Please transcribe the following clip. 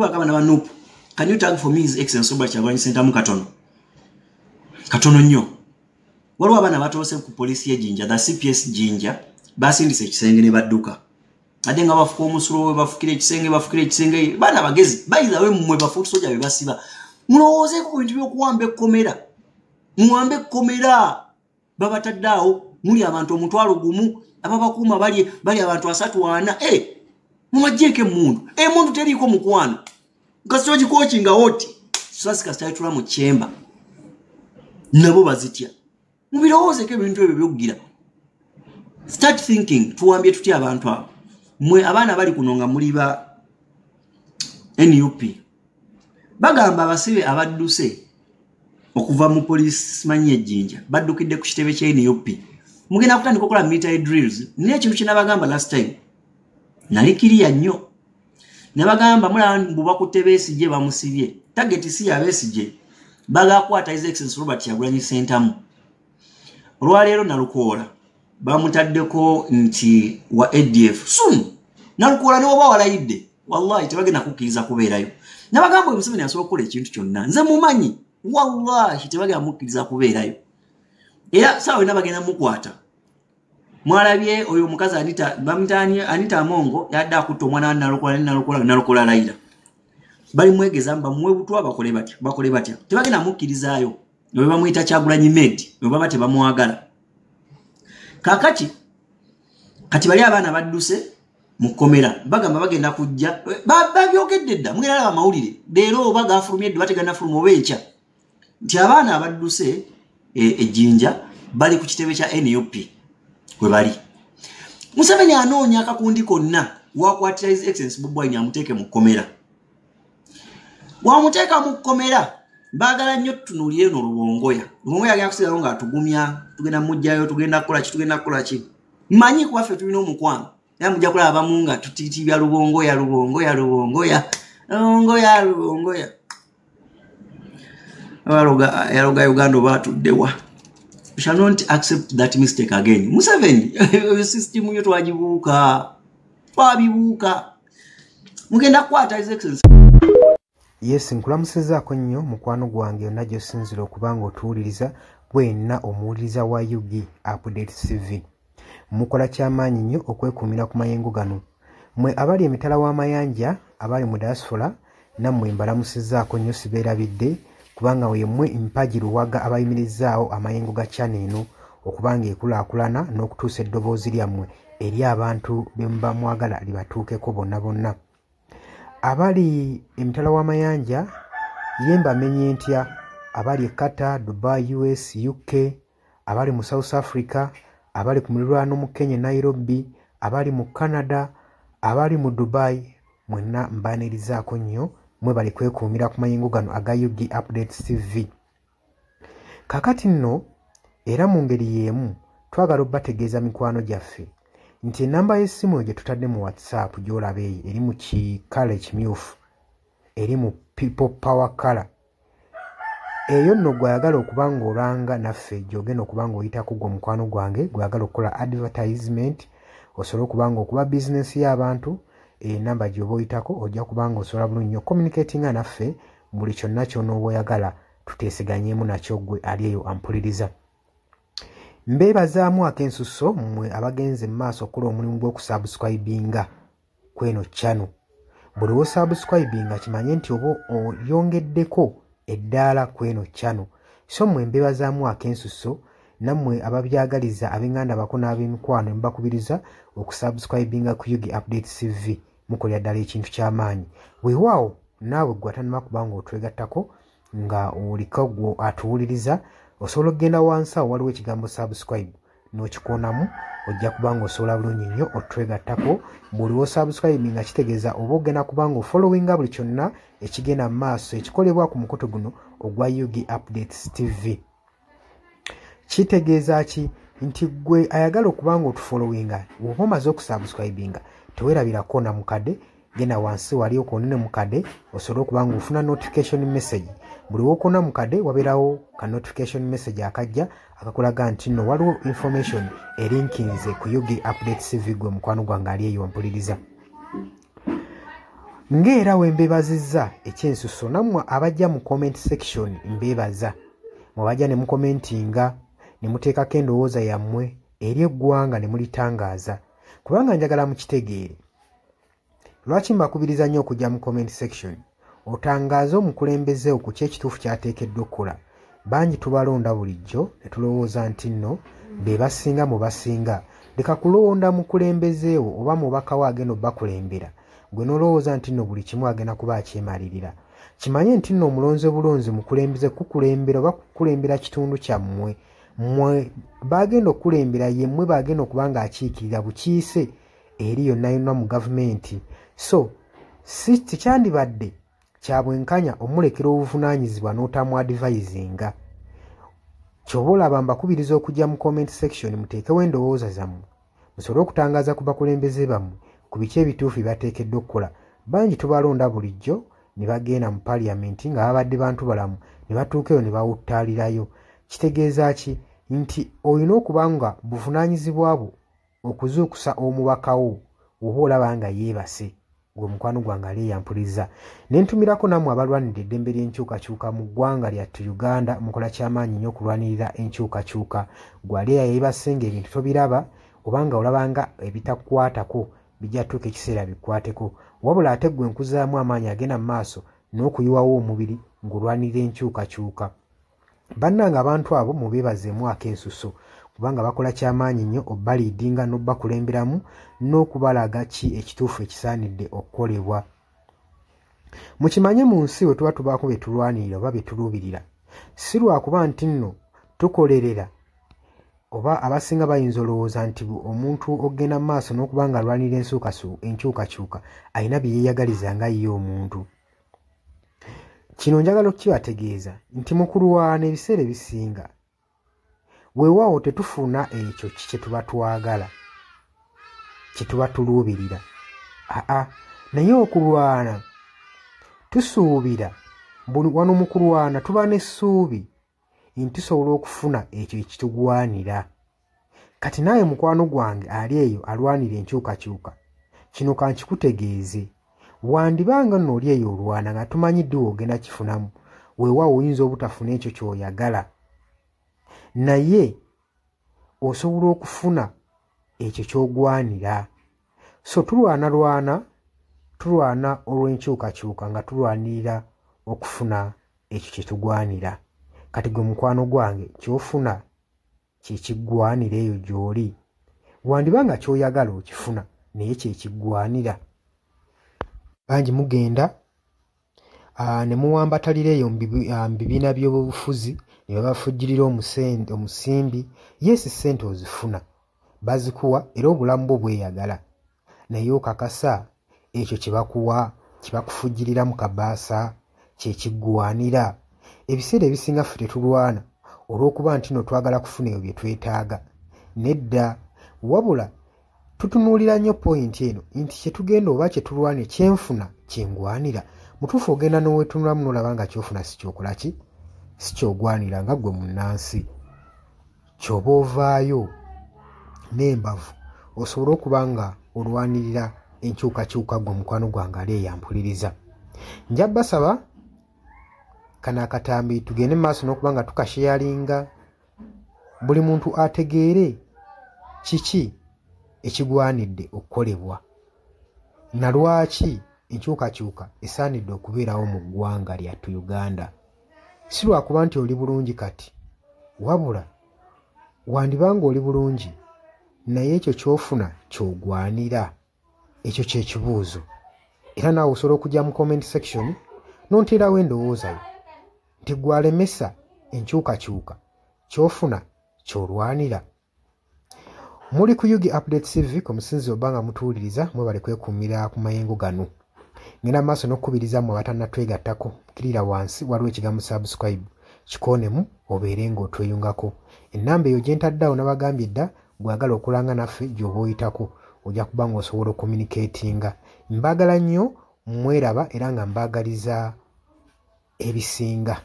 kuba kama na Nup. Can you tag for me His Excellency Robert Kyagulanyi Ssentamu katono? Katono nnyo. Waliwo abaana batoose ku poliisi ye Jinja, the CPS Jinja, basindise ekisenge ne badduka. Ate nga bafuka omusulo we bafukire ekisenge, baana bagezi, bayiza we mmwe bafuuti soja be basiba. Mulowoozeeko ku bintu by'okuwamba ekkomera. Muwambe ekkomera. Babataddeawo, muli abantu omutwalo gumu, ababakuuma bali abantu 3-4. Mumagyeeko emmundu. Emmundu teriiko mukwano. Kasito gikoochinga oti. Swasi kasita tula mu kyemba. Nabo bazitya. Mubirowoozeeko ebintu ebyo by'okugira. Start thinking, tuwambye tutya abantu abo. Mwe abaana bali kuno nga muli ba NUP. Bagamba abasibe abadduse okuva mu police manye Jinja. Baddukidde ku kitebe kya NUP. Mugenda kutandika okukola military drills. Naye ekintu kye nabagamba last time. Nalikiriya nnyo. Nabagamba mulaba mbuba ku Besigye bamusibye. Target si ya Besigye. Bagakwata His Excellency Robert Kyagulanyi Ssentamu. Olwaleero Nalukoola bamutaddeko nti wa ADF soon. Nalukoola ne oba walayidde. Wallahi tebagenda kukkiriza kubeerayo. Nabagamba Museveni asobola okukola ekintu kyonna. Nze mumanyi. Wallahi tebagenda mukkiriza kubeerayo. Era sawa nabagenda mukwata. Mwalabye oyo mukazi Anita Amongo yadde akutta omwana wa Nalukoola Laira. Bali mwegeza mba mwe butwa bakole batya. Tebagenda mukkirizaayo. Bwe bamuyita Kyagulanyi Medi, bwe baba tebamwagala. Kakati kati bali abaana badduse mu kkomera. Bagamba bagenda kujja. Babyogedde dda. Mugenda laba mawulire. Leero oba gafulumye edda bategana fuluma oba enkya. Nti abaana abadduse Jinja bali ku kitebe kya NUP. Kwe bali. Museveni anoonya akakundi konna wakwatira His Excellency Bobi Wine amuteeke mu kkomera. Wamuteeka mu kkomera. Bagala nnyo tunuulire no Lubongoya. Lubongoya agenda kusigalawo nga atugumya, tugenda mujjayo, tugenda kukola ki. Mmanyi ku waffe tulina omukwano. Era mujja kulaba abamu nga tutitibya Lubongoya. Yaloga Uganda oba atuddewa. We shall not accept that mistake again. Museveni, system yo twagibuuka. Mugenda kukwata His Excellency. Yes, nkulamusizaako nnyo mukwano gwange yonna gy'osinzira okubanga otuwuliriza bwenna omuwuliriza wa UG Update TV. Mukola kyamaanyi nnyo okwekuumira ku mayengo gano. Mwe abali emitala w'amayanja, abali mu diaspora, nammwe mbalamusizaako nnyo sibeerabidde kubanga wemmwe mpagi luwaga abayimirizaawo amayengo ga channel eno okubanga ekulaakulana n'okutuusa eddoboozi lyammwe eri abantu be muba mwagala libatuukeko bonna. Abali emitala w'amayanja yemba menye ntya abali Qatar, Dubai, US, UK, abali mu South Africa, abali ku muliraano mu Kenya, Nairobi, abali mu Canada, abali mu Dubai, mwenna mbanirizaako nnyo mwe bali kwekuumira ku mayengo gano aga UG Updates TV. Kakati nno era mu ngeri y'emu twagala obbategeeza mikwano gyaffe nti namba y'essimu gye tutadde mu WhatsApp gy'olabe eri mu kikala ekimyufu, eri mu People Power Color. Eyo nno gwayagala okuba ng'olanga naffe gy'ogenda okuba ng'oyitako gwe mukwano gwange gwayagala okukola advertisement osobola okuba ng'okuba bizinesi y'abantu namba gy'oba oyitako ojja kuba ng'osobola bulungi nnyo communicating naffe buli kyonna ky'onooba oyagala tuteeseganyeemu nakyo gwe ali eyo ampuliriza. Mbeebazaamu ak'ensusso mmwe abagenze mu maaso okukola omulimu gw'okusubscribinga kweno channel. Buli w'osubscribinga kimanye nti oba oyongeddeko eddaala kweno channel. So mmwe mbeebazaamu ak'ensusso nammwe ababyagaliza ab'enganda bako n'ab'emikwano mbakubiriza okusubscribinga ku UG Updates TV mukolera ddala ekintu ky'amaanyi. Weewaawo naawe gwe atannaba kuba ng'otwegattako nga oliko gwe atuwuliriza osobola okugenda wansi awo waliwo ekigambo subscribe n'okikoonamu ojja kuba ng'osobola bulungi nnyo otwegattako. Buli w'osubscribe nga kitegeeza oba ogenda kuba ng'ofollowinga buli kyonna ekigenda mu maaso ekikolebwa ku mukutu guno ogwa UG Updates TV. Kitegeeza ki? Nti gwe ayagala okuba ng'otufollowinga bw'oba omaze okusubscribinga teweerabirako na mukadde, genda wansi wali okoonene mukadde osobola okuba ng'ofuna notification message. Buli w'okoona mukadde wabeerawo ka notification message akajja akakulaga nti nno waliwo information erinkinze ku UG Updates TV gwe mukwano gwange ali eyo mpuliriza. ng'era we mbeebazizza ekyensuso nammwe abajja mu comment section mbeebaza mwebajja ne mukomentinga ne muteekako endowooza yammwe eri eggwanga ne mulitangaaza kubanga njagala mukitegeere lwaki mbakubiriza nnyo okujja mu comment section otangaaze omukulembeze ku kyekituufu kyateekeddwa okukola bangi tubalonda bulijjo ne tulowooza nti nno be basinga mu basinga leka kulonda mukulembezeewo oba mubakawo agenda obbakulembera gwe nolowooza nti nno buli kimu agenda kuba akyemalirira kimanye nti nno omulonze bulonzi mukulembeze kukulembera oba kukulembera kitundu kyammwe mmwe bagenda okukulembera yemmwe bagenda okuba nga akiikirira bukiise eri yonna yonna mu gavumenti so si tekyandibadde kya bwenkanya omulekera obuvunaanyizibwa n'otamuadvisinga ky'oba olaba mbakubiriza okujja mu comment section muteekewo endowooza zammwe musobole okutangaaza ku bakulembeze bammwe ku biki ebituufu byateekeddwa okukola bangi tubalonda bulijjo ne bagenda mu paliamenti nga babadde bantu balamu ne batuukeyo ne bawuttaalirayo kitegeeza ki nti olina okuba nga buvunaanyizibwa bwo okuzuukusa omubakawo oba olaba nga yeebase gwe mukwano gwange aleeyampuliriza ne ntumirako nammwe abalwanira eddembe ly'enkyukakyuka mu ggwanga lyattu Uganda mukola ky'amaanyi nnyo okulwanirira enkyukakyuka gwaleeya yeebase ng'ebintu tobiraba obanga olabanga ebitakukwatako bijja tuuka ekiseera bikwateko wabula ate gwe nkuzaamu amaanyi agenda mu maaso n'okuyiwawo omubiri ng'olwanirira enkyukakyuka bannanga abantu abo mubeebazeemu ak'ensuso kubanga bakola ky'amaanyi nnyo obbaliidinga n'obbakulemberamu n'okubalaga ki ekituufu ekisaanidde okukolebwa mukimanye mu nsi bwe tuba tubaako bye tulwanirira oba bye tuluubirira si lwakuba nti nno tukolerera oba abasinga bayinza olowooza nti omuntu ogenda mu maaso n'okuba nga alwanirira enkyukakyuka alina bye yeeyagaliza nga ye omuntu kino njagala okukibategeeza nti mu kulwana ebiseera ebisinga weewaawo tetufuna ekyo kye tuba twagala kye tuba tuluubirira naye okulwana tusuubira wano mu kulwana tuba n'essuubi nti tusobola okufuna ekyo ekitugwanira kati naawe mukwano gwange ali eyo alwanira enkyukakyuka kino kankikutegeeze wandibanga nno oli eyo olwana nga tumanyidde ogenda kifunamu weewaawo oyinza obutafuna ekyo ky'oyagala naye osobola okufuna ekyo ky'ogwanira so tulwana olw'enkyukakyuka nga tulwanirira okufuna ekyo kye tugwanira kati gwe mukwano gwange ky'ofuna kyekiggwanira eyo gy'oli wandibanga ky'oyagala okifuna naye kyekiggwanira bangi mugenda ne muwambatalira eyo mu bibiina by'obufuzi ne babafujjirira omusimbi yesi ssente ozifuna bazikuwa era obulamu bwo bweyagala naye okakasa ekyo kyebakuwa kibakufujjirira mu kabaasa kyekiggwanira ebiseera ebisinga ffe tetulwana olw'okuba nti no twagala kufuna ebyo bye twetaaga nedda wabula tutunuulira nnyo pointi eno nti kyetugenda oba kyetulwanira kyenfuna kyengwanira mutuufu ogenda n'owetunulamu n'olaba nga kyofuna si kyokola ki si kyogwanira nga gwe munnansi ky'oba ovaayo n'embavu osobola okuba nga olwanirira enkyukakyuka gwe mukwano gwange aleeyampuliriza nja basaba kano akatambi tugende mu maaso n'okuba nga tukasheyalinga buli muntu ategeere kiki ekigwanidde okukolebwa na lwaki enkyukakyuka esaanidde okubeerawo mu ggwanga lyattu Uganda si lwakuba nti oli bulungi kati wabula wandibanga oli bulungi naye ekyo ky'ofuna ky'ogwanira ekyo kyekibuuzo era naawe osobola okujja mu comment section n'onteerawo endowooza yo nti gwalemesa enkyukakyuka ky'ofuna ky'olwanira muli ku Yugi Update TV ku musinzi obanga mutuwuliriza mwebale kwekuumira ku mayengo gano ngenda maaso n'okukubiriza mmwe abatannatwegattako kirira wansi waliwo ekigambo subscribe kikoonemu obeere ng'otweyungako ennamba eyo gye ntaddeawo nabagambye dda gwagala okulanga naffe gy'oba oyitako ojja kuba ng'osobola okucommunicatinga mbaagala nnyo mweraba era nga mbaagaliza ebisinga